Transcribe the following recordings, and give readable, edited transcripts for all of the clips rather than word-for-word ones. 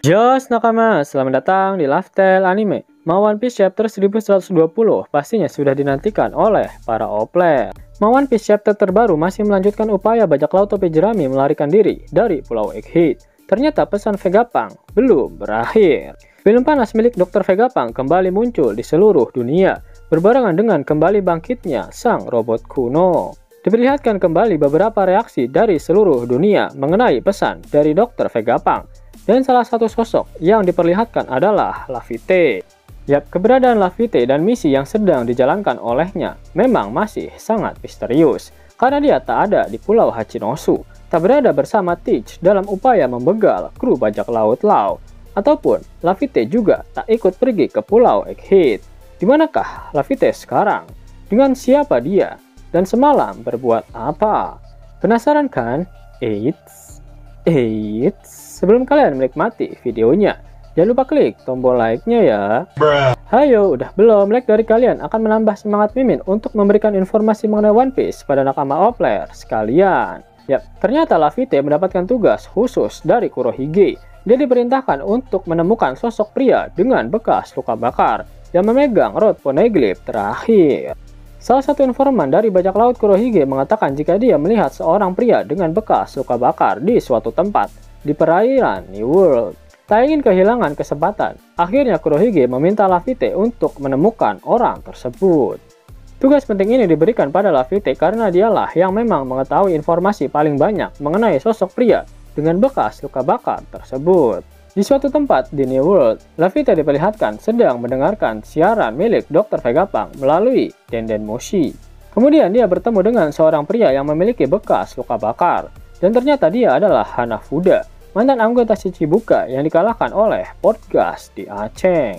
Jos nakama, selamat datang di Lifestyle Anime. One Piece Chapter 1120 pastinya sudah dinantikan oleh para player. One Piece Chapter terbaru masih melanjutkan upaya bajak laut topi jerami melarikan diri dari Pulau Egghead. Ternyata pesan Vegapunk belum berakhir. Film panas milik Dr. Vegapunk kembali muncul di seluruh dunia, berbarengan dengan kembali bangkitnya sang robot kuno. Diperlihatkan kembali beberapa reaksi dari seluruh dunia mengenai pesan dari Dr. Vegapunk. Dan salah satu sosok yang diperlihatkan adalah Laffy. Yap, keberadaan Laffy dan misi yang sedang dijalankan olehnya memang masih sangat misterius. Karena dia tak ada di Pulau Hachinosu, tak berada bersama Teach dalam upaya membegal kru bajak laut Law. Ataupun Laffy juga tak ikut pergi ke Pulau Egghead. Dimanakah Laffy sekarang? Dengan siapa dia? Dan semalam berbuat apa? Penasaran kan? Sebelum kalian menikmati videonya, jangan lupa klik tombol like-nya ya. Hayo, udah belum? Like dari kalian akan menambah semangat Mimin untuk memberikan informasi mengenai One Piece pada nakama player sekalian. Yap, ternyata Laffy mendapatkan tugas khusus dari Kurohige. Dia diperintahkan untuk menemukan sosok pria dengan bekas luka bakar yang memegang rod poneglyph terakhir. Salah satu informan dari bajak laut Kurohige mengatakan jika dia melihat seorang pria dengan bekas luka bakar di suatu tempat di perairan New World. Tak ingin kehilangan kesempatan, akhirnya Kurohige meminta Laffy untuk menemukan orang tersebut. Tugas penting ini diberikan pada Laffy karena dialah yang memang mengetahui informasi paling banyak mengenai sosok pria dengan bekas luka bakar tersebut. Di suatu tempat di New World, Laffy diperlihatkan sedang mendengarkan siaran milik Dr. Vegapunk melalui Denden Mushi. Kemudian dia bertemu dengan seorang pria yang memiliki bekas luka bakar. Dan ternyata dia adalah Hanafuda, mantan anggota Shichibukai yang dikalahkan oleh Portgas di Aceh.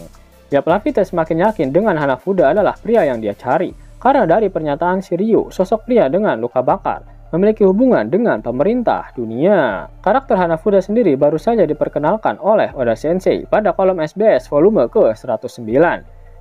Yap, Laffy semakin yakin dengan Hanafuda adalah pria yang dia cari. Karena dari pernyataan Shiryu, sosok pria dengan luka bakar memiliki hubungan dengan pemerintah dunia. Karakter Hanafuda sendiri baru saja diperkenalkan oleh Oda Sensei pada kolom SBS volume ke-109,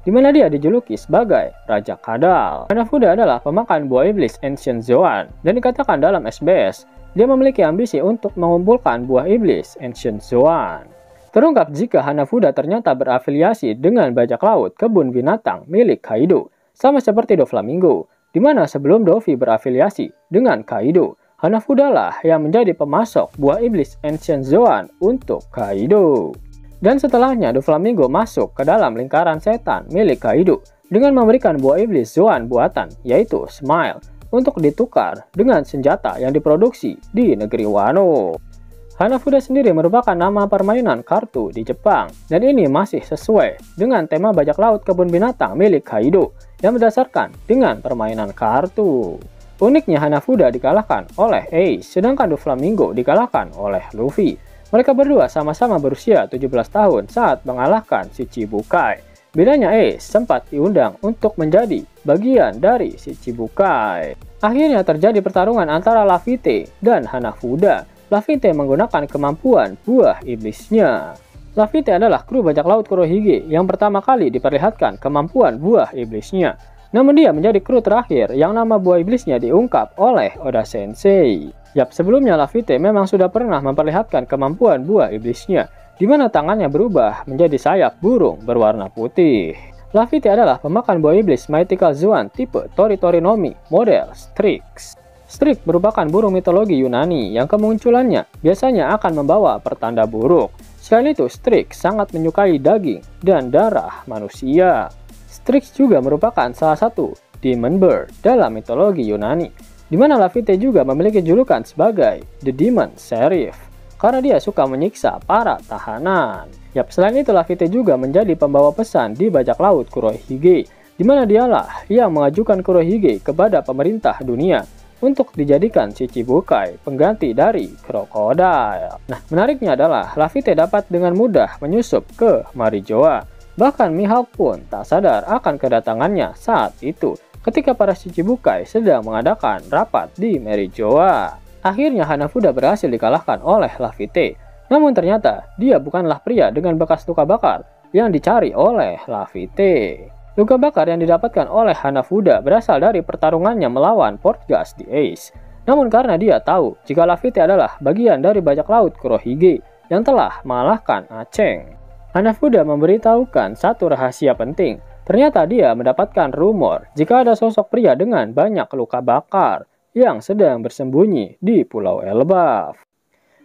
di mana dia dijuluki sebagai Raja Kadal. Hanafuda adalah pemakan buah iblis Ancient Zoan, dan dikatakan dalam SBS, dia memiliki ambisi untuk mengumpulkan buah iblis Ancient Zoan. Terungkap jika Hanafuda ternyata berafiliasi dengan bajak laut kebun binatang milik Kaido, sama seperti Doflamingo, di mana sebelum Dovi berafiliasi dengan Kaido, Hanafuda lah yang menjadi pemasok buah iblis Ancient Zoan untuk Kaido. Dan setelahnya Doflamingo masuk ke dalam lingkaran setan milik Kaido dengan memberikan buah iblis Zoan buatan, yaitu Smile, untuk ditukar dengan senjata yang diproduksi di negeri Wano. Hanafuda sendiri merupakan nama permainan kartu di Jepang, dan ini masih sesuai dengan tema bajak laut kebun binatang milik Kaido yang berdasarkan dengan permainan kartu. Uniknya Hanafuda dikalahkan oleh Ace, sedangkan Doflamingo dikalahkan oleh Luffy. Mereka berdua sama-sama berusia 17 tahun saat mengalahkan Shichibukai. Bedanya Ace sempat diundang untuk menjadi bagian dari Shichibukai. Akhirnya terjadi pertarungan antara Laffy dan Hanafuda. Laffy menggunakan kemampuan buah iblisnya. Laffy adalah kru bajak laut Kurohige yang pertama kali diperlihatkan kemampuan buah iblisnya. Namun dia menjadi kru terakhir yang nama buah iblisnya diungkap oleh Oda Sensei. Yap, sebelumnya Laffy memang sudah pernah memperlihatkan kemampuan buah iblisnya, di mana tangannya berubah menjadi sayap burung berwarna putih. Laffy adalah pemakan buah iblis Mythical Zoan tipe Toritorinomi model Strix. Strix merupakan burung mitologi Yunani yang kemunculannya biasanya akan membawa pertanda buruk. Selain itu, Strix sangat menyukai daging dan darah manusia. Strix juga merupakan salah satu Demon Bird dalam mitologi Yunani, di mana Laffy juga memiliki julukan sebagai The Demon Sheriff, karena dia suka menyiksa para tahanan. Yap, selain itu Laffy juga menjadi pembawa pesan di bajak laut Kurohige, di mana dialah yang mengajukan Kurohige kepada pemerintah dunia untuk dijadikan Shichibukai pengganti dari Crocodile. Nah, menariknya adalah Laffy dapat dengan mudah menyusup ke Marijoa. Bahkan Mihawk pun tak sadar akan kedatangannya saat itu ketika para Shichibukai sedang mengadakan rapat di Marijoa. Akhirnya Hanafuda berhasil dikalahkan oleh Laffy. Namun ternyata dia bukanlah pria dengan bekas luka bakar yang dicari oleh Laffy. Luka bakar yang didapatkan oleh Hanafuda berasal dari pertarungannya melawan Portgas di Ace. Namun karena dia tahu jika Laffy adalah bagian dari bajak laut Kurohige, yang telah mengalahkan Aceng. Hanafuda memberitahukan satu rahasia penting. Ternyata dia mendapatkan rumor jika ada sosok pria dengan banyak luka bakar yang sedang bersembunyi di Pulau Elbaf.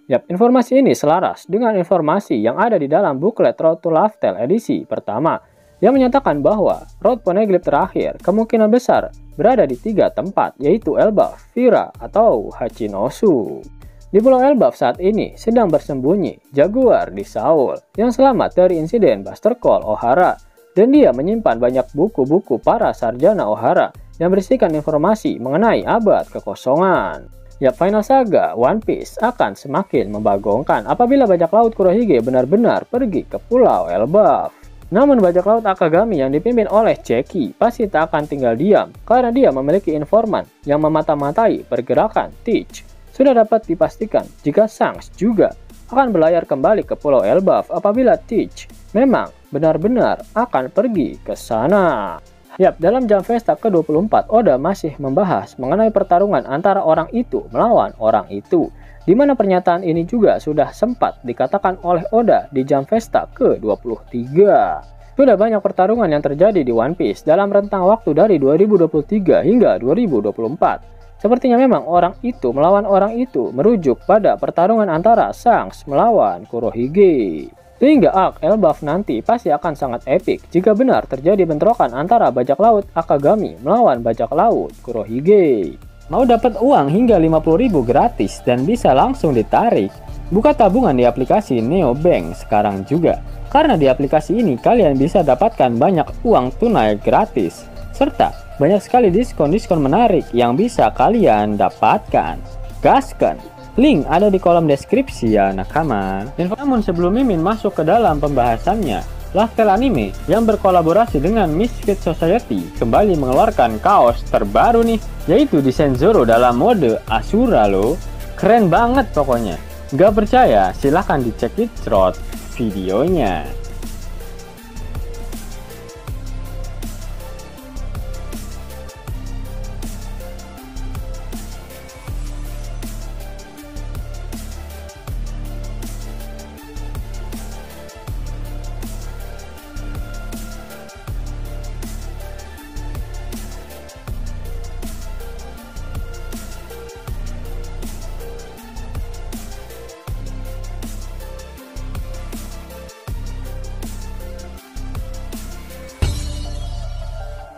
Yap, informasi ini selaras dengan informasi yang ada di dalam buklet Road to Laftel edisi pertama yang menyatakan bahwa Road Poneglyph terakhir kemungkinan besar berada di 3 tempat, yaitu Elbaf, Vira, atau Hachinosu. Di Pulau Elbaf saat ini sedang bersembunyi Jaguar di Saul yang selamat dari insiden Buster Call Ohara, dan dia menyimpan banyak buku-buku para sarjana Ohara yang berisikan informasi mengenai abad kekosongan. Ya, Final Saga One Piece akan semakin membagongkan apabila bajak laut Kurohige benar-benar pergi ke Pulau Elbaf. Namun bajak laut Akagami yang dipimpin oleh Jackie pasti tak akan tinggal diam karena dia memiliki informan yang memata-matai pergerakan Teach. Sudah dapat dipastikan jika Shanks juga akan berlayar kembali ke Pulau Elbaf apabila Teach memang benar-benar akan pergi ke sana. Yap, dalam Jam Festa ke-24, Oda masih membahas mengenai pertarungan antara orang itu melawan orang itu, di mana pernyataan ini juga sudah sempat dikatakan oleh Oda di Jam Festa ke-23. Sudah banyak pertarungan yang terjadi di One Piece dalam rentang waktu dari 2023 hingga 2024. Sepertinya memang orang itu melawan orang itu merujuk pada pertarungan antara Shanks melawan Kurohige. Sehingga arc Elbaf nanti pasti akan sangat epik jika benar terjadi bentrokan antara bajak laut Akagami melawan bajak laut Kurohige. Mau dapat uang hingga 50.000 gratis dan bisa langsung ditarik? Buka tabungan di aplikasi Neobank sekarang juga. Karena di aplikasi ini kalian bisa dapatkan banyak uang tunai gratis. Serta banyak sekali diskon-diskon menarik yang bisa kalian dapatkan. Gaskan! Link ada di kolom deskripsi ya nakama. Namun sebelum Mimin masuk ke dalam pembahasannya, Laftel Anime yang berkolaborasi dengan Misfit Society kembali mengeluarkan kaos terbaru nih, yaitu desain Zoro dalam mode Asura loh. Keren banget pokoknya. Gak percaya? Silahkan dicek di thread videonya.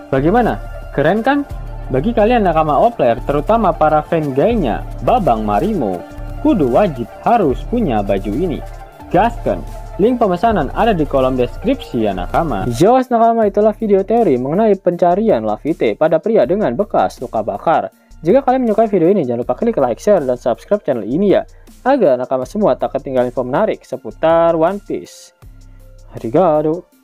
Bagaimana? Keren kan? Bagi kalian nakama Opler, terutama para fan gaynya Babang Marimo, kudu wajib harus punya baju ini. Gaskan! Link pemesanan ada di kolom deskripsi ya nakama. Jelas nakama, itulah video teori mengenai pencarian Laffy pada pria dengan bekas luka bakar. Jika kalian menyukai video ini, jangan lupa klik like, share, dan subscribe channel ini ya, agar nakama semua tak ketinggalan info menarik seputar One Piece. Arigato!